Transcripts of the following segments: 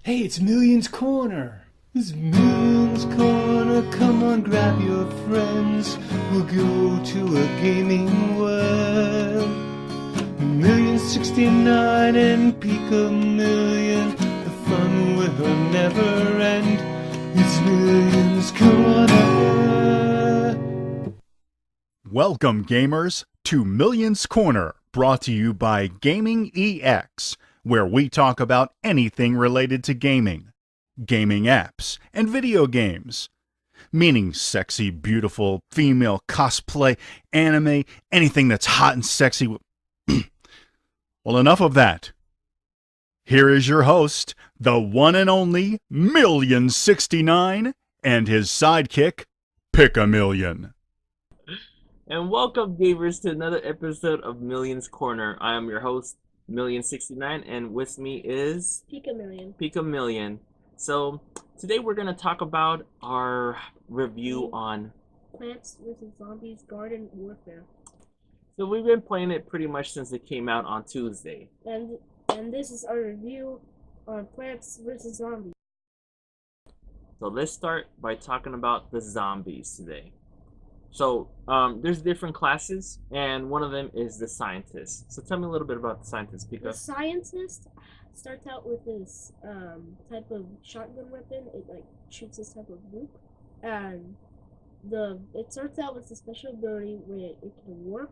Hey, it's Millions Corner. It's Millions Corner. Come on, grab your friends. We'll go to a gaming world. Million 69 and peak a million. The fun will never end. It's Millions Corner. Welcome, gamers, to Millions Corner, brought to you by GamingEX, where we talk about anything related to gaming, gaming apps, and video games. Meaning sexy, beautiful, female cosplay, anime, anything that's hot and sexy. Well, enough of that. Here is your host, the one and only Million69, and his sidekick, Pick a Million. And welcome, gamers, to another episode of Millions Corner. I am your host, Million69, and with me is Pika Million. So today we're going to talk about our review on Plants vs. Zombies Garden Warfare. So we've been playing it pretty much since it came out on Tuesday. And this is our review on Plants vs. Zombies. So let's start by talking about the zombies today. So there's different classes, and one of them is the scientist. So tell me a little bit about the scientist, Pika. The scientist starts out with this type of shotgun weapon. It like shoots this type of loop, and it starts out with a special ability where it can warp.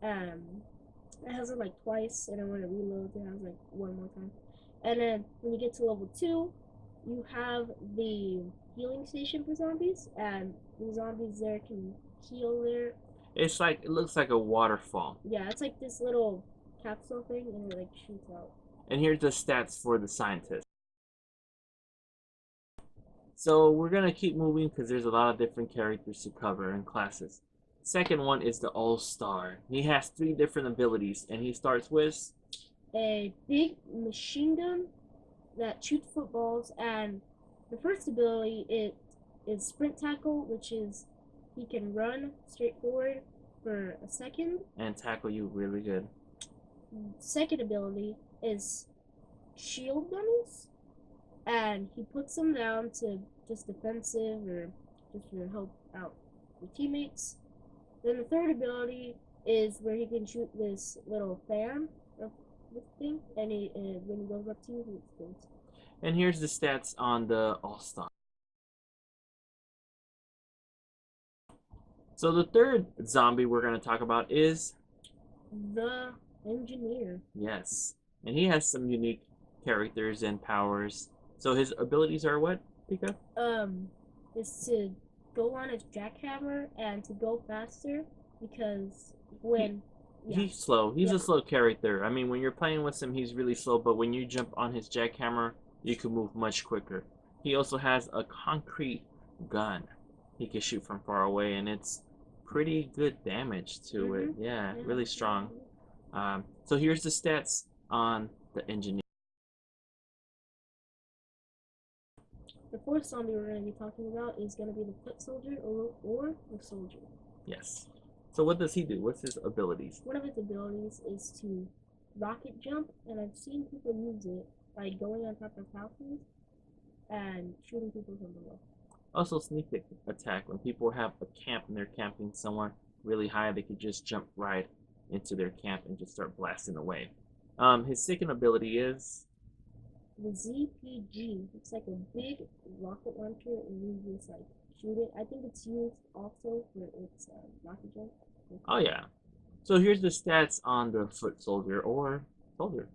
It has it like twice, and then when it reloads, it has like one more time. And then when you get to level 2, you have the healing station for zombies, and the zombies there can heal there. It looks like a waterfall. Yeah, it's like this little capsule thing, and it like shoots out. And here's the stats for the scientist. So we're gonna keep moving because there's a lot of different characters to cover and classes. Second one is the All-Star. He has 3 different abilities, and he starts with A big machine gun that shoots footballs, and the first ability is sprint tackle, which is he can run straight forward for a second. and tackle you really good. Second ability is shield dummies, and he puts them down to just defensive or just to help out your teammates. Then the third ability is where he can shoot this little fan of this thing, and when he goes up to you, he explodes. And here's the stats on the All-Star. So the third zombie we're going to talk about is, The engineer. yes, and he has some unique characters and powers. So his abilities are what, Pika? Is to go on his jackhammer and to go faster, because when He's slow. He's Yeah. a slow character. I mean, when you're playing with him, he's really slow, but when you jump on his jackhammer, you can move much quicker. He also has a concrete gun. He can shoot from far away, and it's pretty good damage to it. Yeah, really strong. So here's the stats on the engineer. The fourth zombie we're going to be talking about is going to be the foot soldier or the soldier. Yes. So what does he do? What's his abilities? One of his abilities is to rocket jump, and I've seen people use it by going on top of houses and shooting people from below. Also, sneak attack. When people have a camp and they're camping somewhere really high, they could just jump right into their camp and just start blasting away. His second ability is The ZPG. It's like a big rocket launcher, and you just like shoot it. I think it's used also for its rocket jump. Oh yeah. So here's the stats on the foot soldier or soldier.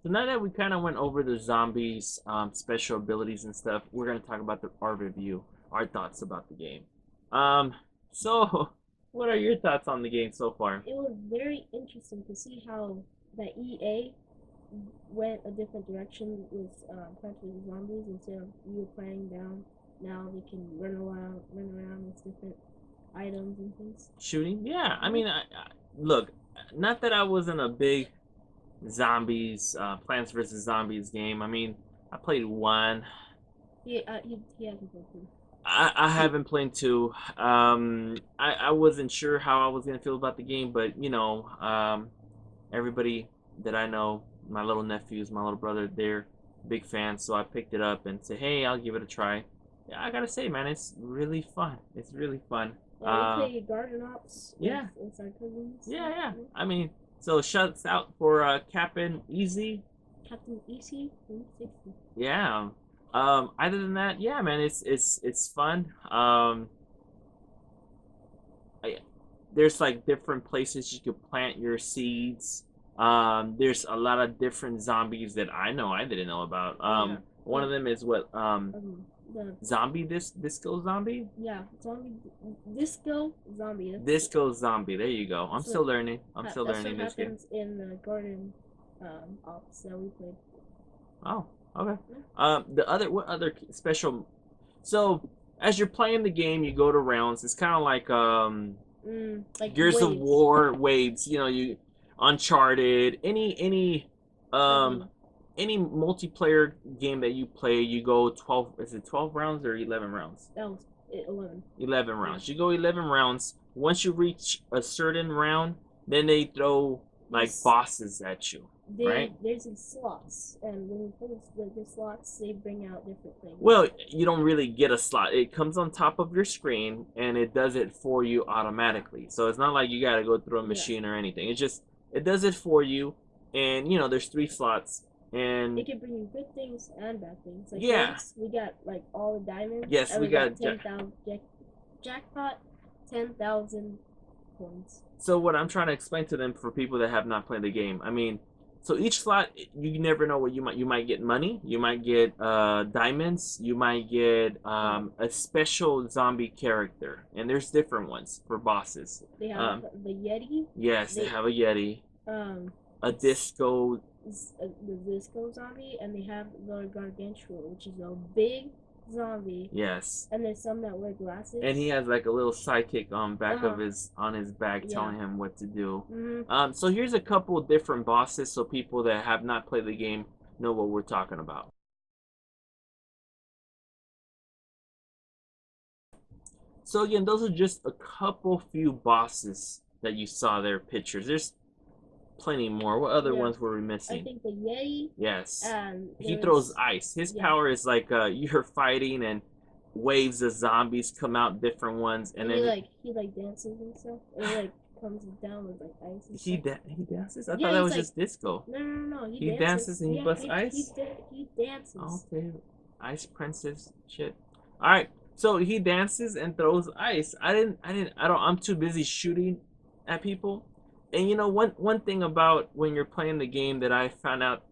So now that we kind of went over the zombies, special abilities and stuff, we're gonna talk about our review, our thoughts about the game. So what are your thoughts on the game so far? It was very interesting to see how the EA went a different direction with Plants vs. Zombies. Instead of you playing down, now they can run around with different items and things. Shooting? Yeah. I mean, look, not that I wasn't a big zombies, Plants vs. Zombies game. I mean, I played 1. He hasn't played too. I haven't played 2. I wasn't sure how I was gonna feel about the game, but you know, everybody that I know my little nephews, my little brother, they're big fans, so I picked it up and said, hey, I'll give it a try. Yeah, I gotta say, man, it's really fun. It's really fun. Yeah, we play Garden Ops. Yeah. With our cousins. Yeah. I mean, so shouts out for Captain Easy. Captain Easy 360. Yeah. Other than that, yeah, man, it's fun. There's like different places you could plant your seeds. There's a lot of different zombies that I didn't know about. One of them is what The zombie disco zombie. Yeah, zombie disco zombie. Disco zombie. There you go. I'm So still learning. I'm still That's learning what this game. happens in the Garden Ops that we played. Oh, okay. Yeah. What other special? So as you're playing the game, you go to rounds. It's kind of like Gears of waves. War waves. You know, you Uncharted. Any multiplayer game that you play, you go 12. Is it 12 rounds or 11 rounds? That was 11. 11 rounds. You go 11 rounds. Once you reach a certain round, then they throw like bosses at you. Right? There's these slots, and when you finish the slots, they bring out different things. Well, you don't really get a slot. It comes on top of your screen, and it does it for you automatically. So it's not like you got to go through a machine or anything. It does it for you, and you know there's 3 slots, and it can bring you good things and bad things. Like points, we got like all the diamonds. Yes, and we got 10,000 jackpot, 10,000 points. So what I'm trying to explain to them for people that have not played the game, I mean, so each slot you never know what you might get money, you might get diamonds, you might get a special zombie character, and there's different ones for bosses. They have the Yeti. Yes, they have a Yeti. A disco. The disco zombie, and they have the Gargantua, which is a big zombie. Yes. And there's some that wear glasses. And he has like a little sidekick on his back telling him what to do. So here's a couple of different bosses so people that have not played the game know what we're talking about. So again, those are just a few bosses that you saw their pictures. There's plenty more. What other ones were we missing? I think the Yeti. Yes. And he throws ice. His power is like you're fighting and waves of zombies come out, different ones, and then he dances and stuff. And he like comes down with like ice. And he dances. I thought that was just disco. No. He dances and he busts ice. He dances. Okay, ice princess shit. All right. So he dances and throws ice. I'm too busy shooting at people. And you know, one thing about when you're playing the game that I found out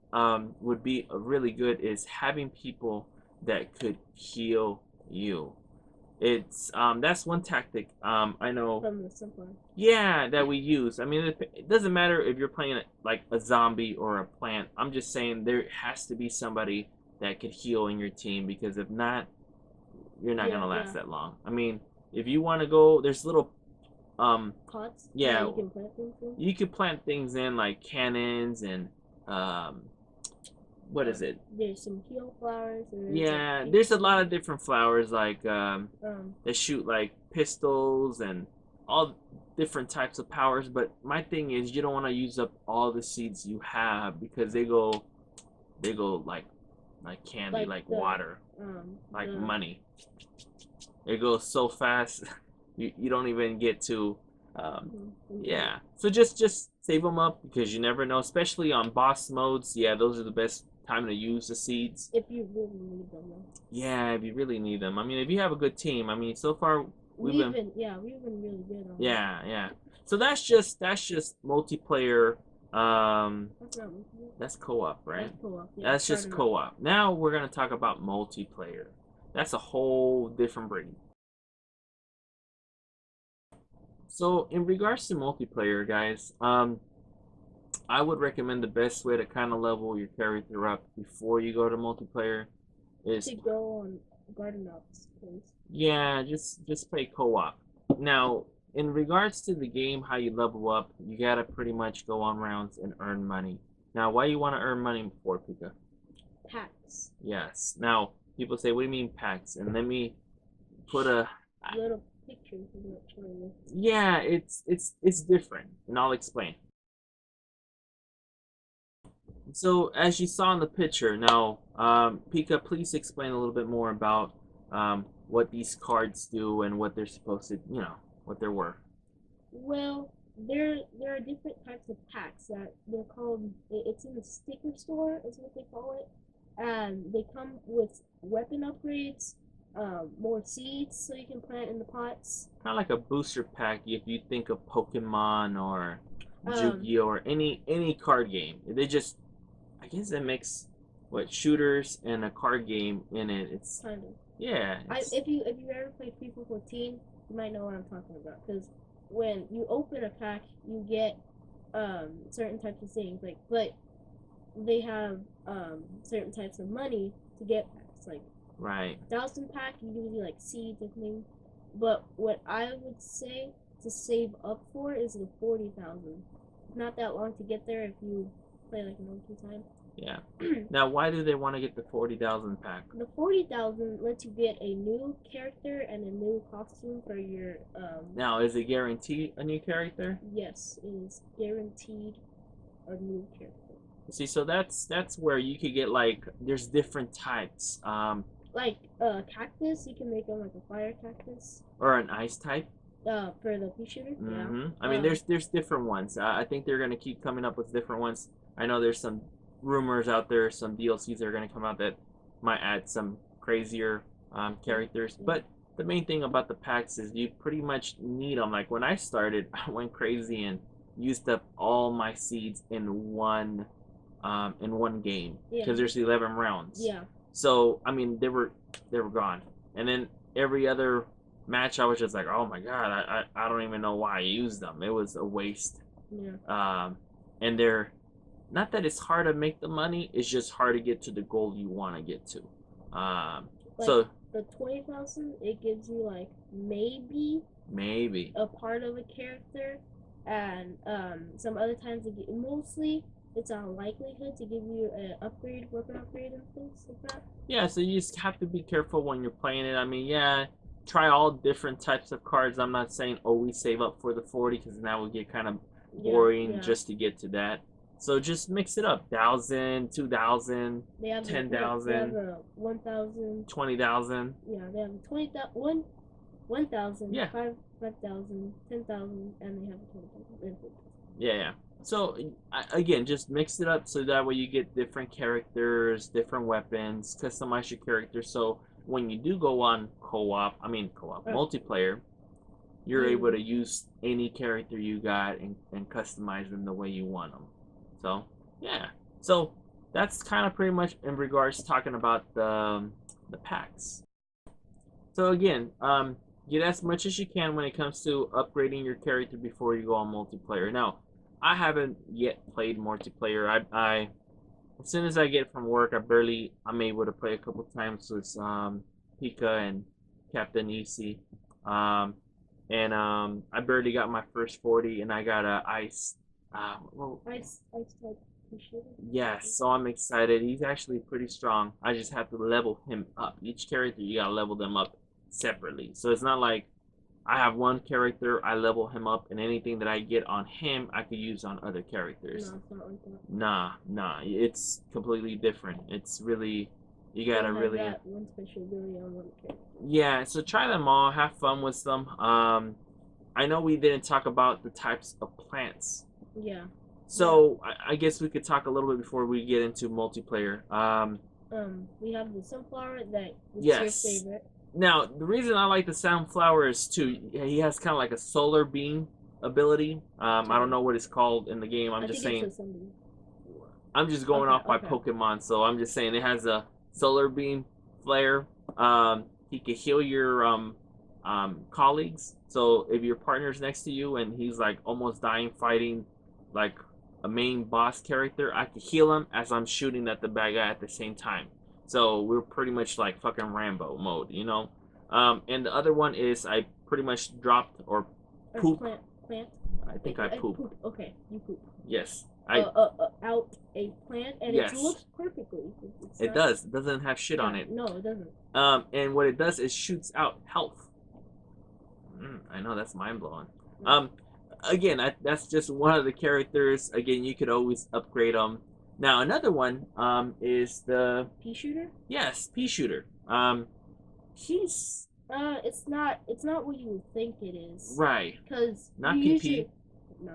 would be really good is having people that could heal you. It's that's one tactic I know. From the simpler. Yeah, that we use. I mean, it doesn't matter if you're playing like a zombie or a plant. I'm just saying there has to be somebody that could heal in your team, because if not, you're not gonna last that long. I mean, if you want to go, there's little pots. Yeah, you can plant things in. You could plant things in like cannons and what is it? There's some heal flowers. Yeah, there's a lot of different flowers like that shoot like pistols and all different types of powers. But my thing is, you don't want to use up all the seeds you have, because they go like candy, like water, like money. It goes so fast, you don't even get to. Yeah, so just save them up, because you never know, especially on boss modes. Yeah, those are the best time to use the seeds. If you really need them. Yeah, if you really need them. I mean, if you have a good team. I mean, so far we've been really good on yeah. So that's just multiplayer. That's not multiplayer. That's co-op, right? That's co-op. Yeah, that's just co-op. Now we're gonna talk about multiplayer. That's a whole different breed. So in regards to multiplayer, guys, I would recommend the best way to kind of level your character up before you go to multiplayer is to go on Garden Ops, please. Yeah, just play co-op. Now, in regards to the game, how you level up, you gotta pretty much go on rounds and earn money. Now, why you want to earn money for, Pika? Packs. Yes. Now, people say, what do you mean packs? And let me put a little picture of it for you. Yeah, it's different, and I'll explain. So as you saw in the picture, now, Pika, please explain a little bit more about what these cards do and what they're supposed to, what they're worth. Well, there are different types of packs that they're called. It's in the sticker store, is what they call it, and they come with weapon upgrades, more seeds so you can plant in the pots. Kind of like a booster pack if you think of Pokemon or Um, Yu-Gi-Oh or any card game. They just, I guess it makes what shooters and a card game in it. It's kind of. yeah. If you ever played FIFA 14, you might know what I'm talking about. Because when you open a pack, you get certain types of things. But they have certain types of money to get packs. Like Right. 1,000 pack, you usually like seeds and things. But what I would say to save up for is the 40,000. Not that long to get there if you play like a monkey time. Yeah. Now, why do they want to get the 40,000 pack? The 40,000 lets you get a new character and a new costume for your Now, is it guaranteed a new character? Yes, it is guaranteed a new character. See, so that's where you could get like there's different types, Like cactus, you can make them like a fire cactus. or an ice type. For the pea shooter, yeah. I mean, there's different ones. I think they're gonna keep coming up with different ones. I know there's some rumors out there, some DLCs that are gonna come out that might add some crazier characters. Yeah. But the main thing about the packs is you pretty much need them. Like when I started, I went crazy and used up all my seeds in one game Yeah. because there's 11 rounds. Yeah. So I mean, they were gone, and then every other match I was just like, oh my god, I don't even know why I used them. It was a waste. Yeah. And they're not that it's hard to make the money, it's just hard to get to the goal you want to get to. Like So the 20,000, it gives you like maybe maybe a part of a character, and some other times mostly it's a likelihood to give you an upgrade, weapon upgrade, and things like that. yeah. So you just have to be careful when you're playing it. I mean, yeah, try all different types of cards. I'm not saying always save up for the 40 because now we get kind of boring Yeah. just to get to that. So just mix it up. 1,000, 2,000, They have 10,000. They have a 1,000. 20,000. Yeah, they have 20,000, 1,000, Yeah. 5,000, 10,000, and they have 20,000. Yeah. So again, just mix it up so that way you get different characters, different weapons, customize your character. So when you do go on multiplayer, you're able to use any character you got and customize them the way you want them. So yeah. So that's kind of pretty much in regards to talking about the packs. So again, get as much as you can when it comes to upgrading your character before you go on multiplayer. Now, I haven't yet played multiplayer. I as soon as I get from work, I'm able to play a couple times with Pika and Captain EC. I barely got my first 40, and I got a ice. Ice type t-shirt. Yes, so I'm excited. He's actually pretty strong. I just have to level him up. Each character, you gotta level them up separately. So it's not like I have one character, I level him up, and anything that I get on him, I could use on other characters. No, it's not like that. Nah. It's completely different. It's really, you gotta really. That one special ability on one character. Yeah, so try them all. Have fun with them. I know we didn't talk about the types of plants. Yeah. So I guess we could talk a little bit before we get into multiplayer. We have the sunflower that is Yes. your favorite. Now, the reason I like the sunflower is too, he has kind of like a solar beam ability. I don't know what it's called in the game. I'm just saying. I'm just going off by Pokemon, so I'm just saying it has a solar beam flare. He can heal your colleagues. So if your partner's next to you and he's like almost dying fighting like a main boss character, I can heal him as I'm shooting at the bad guy at the same time. So we're pretty much like fucking Rambo mode, you know? And the other one is I pretty much dropped or poop. Plant. I think I poop. Okay, you poop. Yes. Out a plant, and Yes. it looks perfectly. It does. It doesn't have shit on Yeah, it. No, it doesn't. And what it does is shoots out health. I know, that's mind blowing. Again, that's just one of the characters. Again, you could always upgrade them. Now another one is the Pea shooter. pea shooter. He's It's not what you would think it is. right, Because not you PP. usually no.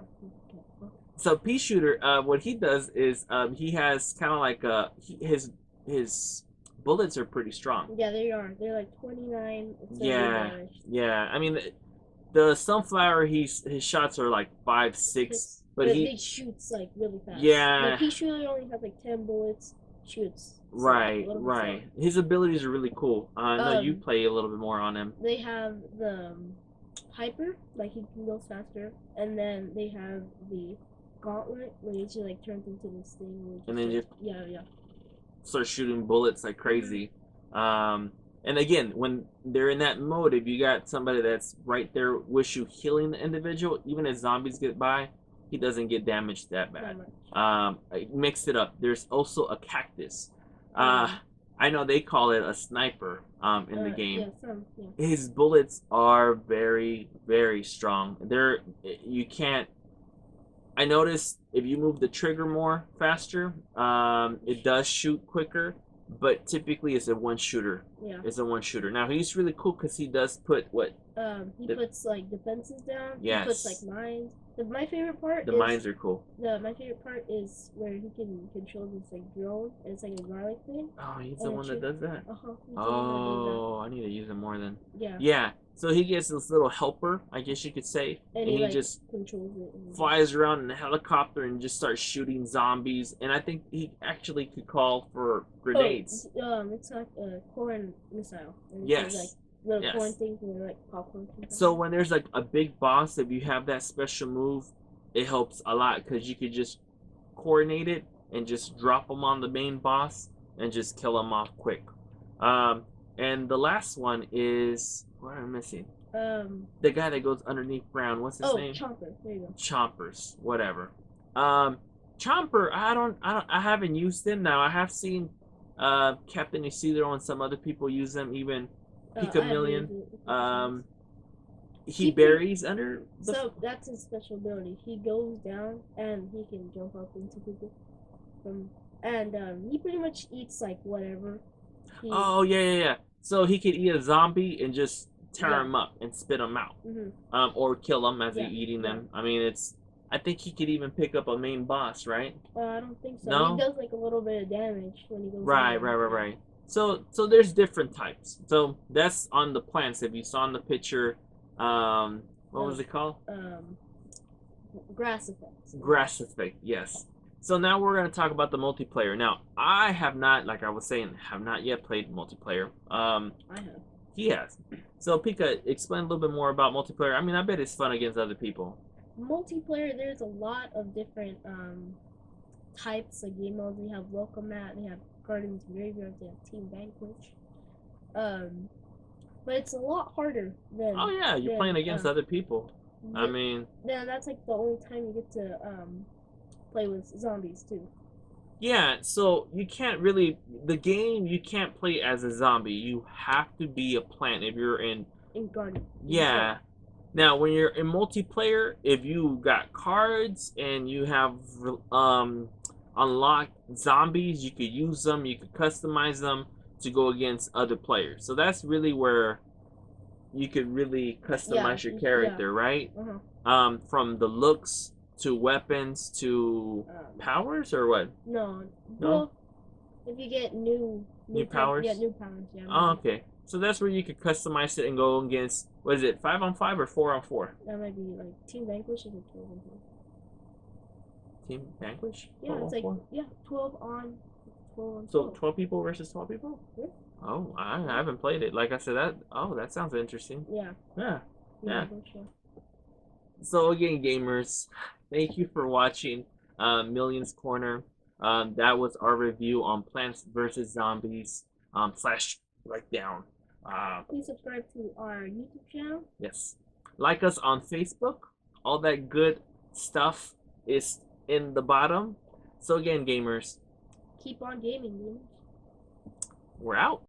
Okay. So pea shooter, what he does is he has kind of like his bullets are pretty strong. Yeah, they are. They're like 29 and 70 Yeah, damage. yeah. I mean, the sunflower, his shots are like 5, 6, but But he they shoots like really fast. yeah. The pea shooter only has like 10 bullets. Shoots. Right, a little bit right. His abilities are really cool. I know you Um, play a little bit more on him. They have the hyper, like he can go faster, and then they have the gauntlet, where he just like turns into this thing. Where And then like, just yeah. start shooting bullets like crazy. And again, when they're in that mode, if you got somebody that's right there with you healing the individual, even as zombies get by, he doesn't get damaged that bad. I mixed it up. There's also a cactus. I know they call it a sniper in the game. Yeah. His bullets are very, very strong. You can't. I noticed if you move the trigger more faster, it does shoot quicker. But typically, it's a one shooter. Yeah. It's a one shooter. Now he's really cool because he does put what? He puts like defenses down. Yes. He puts like mines. My favorite part. The mines are cool. My favorite part is where he can control this like drone, and it's like a garlic thing. Oh, he's the one that does that. Oh, I need to use him more then. Yeah. Yeah. So he gets this little helper, I guess you could say, and he like, just controls it. flies around in a helicopter and just starts shooting zombies. And I think he actually could call for grenades. It's like a corn missile. And yes. Like little corn things and like popcorn. So when there's like a big boss, if you have that special move, it helps a lot because you could just coordinate it and just drop them on the main boss and just kill them off quick. And the last one is what am I missing? The guy that goes underneath ground. What's his name? Chomper. There you go. Chompers, whatever. Chomper. I haven't used him. Now I have seen Captain Isidro and some other people use them. Even Picamillion. He buries under. So that's his special ability. He goes down and he can jump up into people. He pretty much eats like whatever. Oh yeah. So he could eat a zombie and just tear him up and spit him out, or kill him as he's eating them. I mean, I think he could even pick up a main boss, right? I don't think so. No? He does like a little bit of damage when he goes. Right. So there's different types. So that's on the plants. If you saw in the picture, what was it called? Grass effect. Grass effect. Yes. So now we're going to talk about the multiplayer. Now, I have not, like I was saying, have not yet played multiplayer. I have. He has. So, Pika, explain a little bit more about multiplayer. I mean, I bet it's fun against other people. Multiplayer, there's a lot of different types of game modes. They have Welcome Mat, they have Gardens Graveyard, they have Team Vanquish. But it's a lot harder than. Oh, yeah, you're playing against other people. I mean. Yeah, that's like the only time you get to play with zombies too. Yeah, so you can't really you can't play as a zombie. You have to be a plant if you're in garden. Yeah. Now when you're in multiplayer, if you got cards and you have unlocked zombies, you could use them, you could customize them to go against other players. So that's really where you could really customize your character, right? From the looks to weapons to powers or what? No. Well, if you get new powers? Yeah, new powers. Yeah. Oh, okay. So that's where you could customize it and go against. What is it? 5-on-5 or 4-on-4? That might be like Team Vanquish is a 12-on-4. Team Vanquish? Yeah, it's like 12 on 12. So 12 people versus 12 people? Yeah. Oh, I haven't played it. Like I said, that sounds interesting. Yeah. So again, gamers, thank you for watching Millions Corner. That was our review on Plants vs. Zombies / Breakdown. Please subscribe to our YouTube channel. Yes. Like us on Facebook. All that good stuff is in the bottom. So again, gamers, keep on gaming, gamers. We're out.